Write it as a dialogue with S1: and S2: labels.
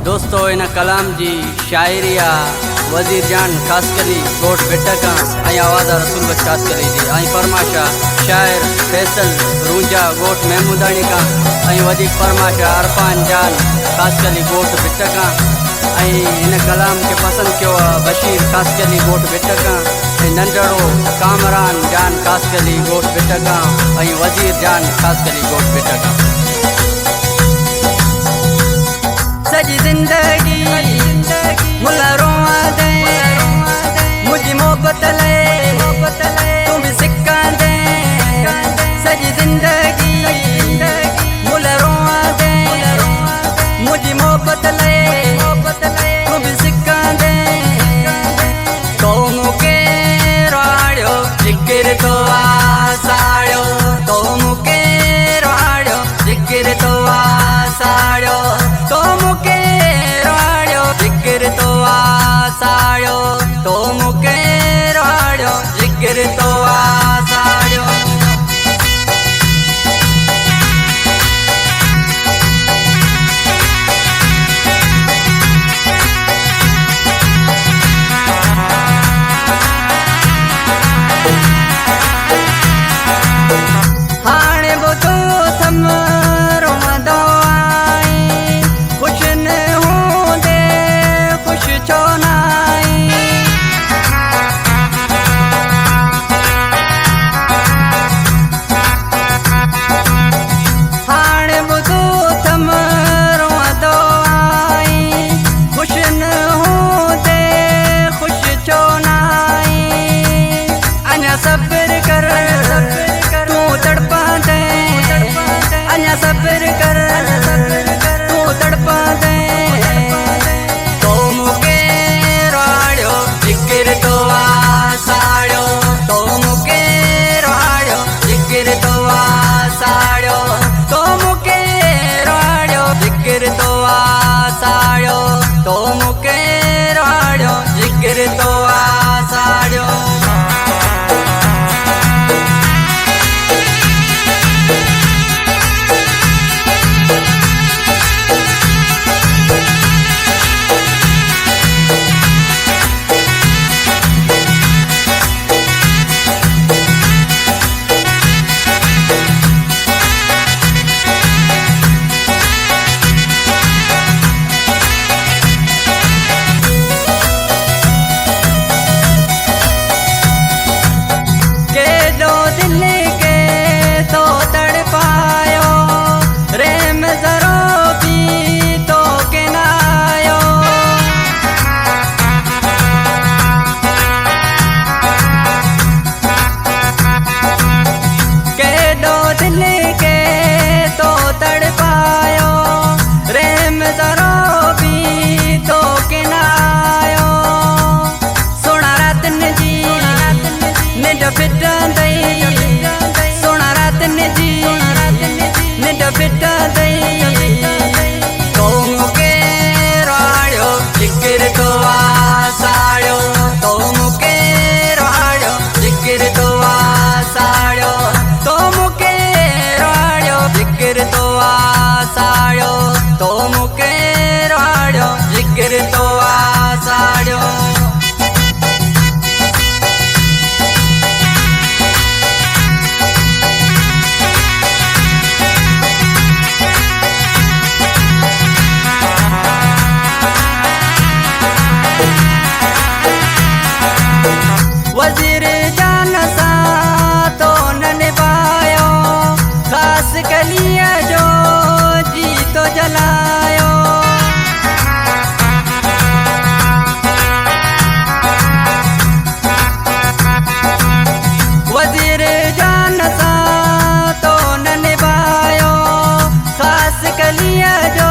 S1: दोस्तों इन कलाम जी शायरी वजीर जान खास करी गोट बेटका आवाज़ रसूल बच खास करी जी फरमाशा शायर फैसल रूजा गोट महमूदानी का वधिक फरमाशा अरफान जान खास करी गोट बेटका इन कलाम के पसंद किया बशीर खास करी गोट बेटका नंढड़ो कामरान जान खास करी गोट बेटका वजीर जान खास करी गोट बेटका। सजी जिंदगी मुला रोआ दे मुझी मोहब्बत ले तू भी सिक्का दे। सजी जिंदगी मुला रोआ दे मुझी मोहब्बत ले तू भी सिक्का दे। तो मुके राड़ो जिक्र तो आसाड़ो तो मुके राड़ो जिक्र तो आसाड़ो तो मुके राड़ो जिक्र तो आसाड़ो तो मुके राड़ो जिक्र तो आसाड़ो। हाणे बुधो थम रोमदो आई खुश न हूंदे खुश छो नाई। हाणे बुधो थम रोमदो आई खुश न हूंदे खुश छो नाई। अञा सब्र कर तू तड़पा दे अञा सब्र कर तू तड़पा दे। तो मुके राड़ो जिक्र तो आसाड़ो तो मुके राड़ो जिक्र तो आसाड़ो तो मुके राड़ो जिक्र तो आसाड़ो तो मुके राड़ो जिक्र तो आसाड़ो। तो मुके राड़ो जिक्र तो आसाड़ो तो मुके राड़ो जिक्र तो आसाड़ो तो मुके राड़ो जिक्र तो आसाड़ो तो मुके राड़ो जिक्र तो आसाड़ो। वजीर जान सा तो न निभायो खास कलिया जो जी तो जलायो। वजीर जान सा तो न निभायो खास कलिया जो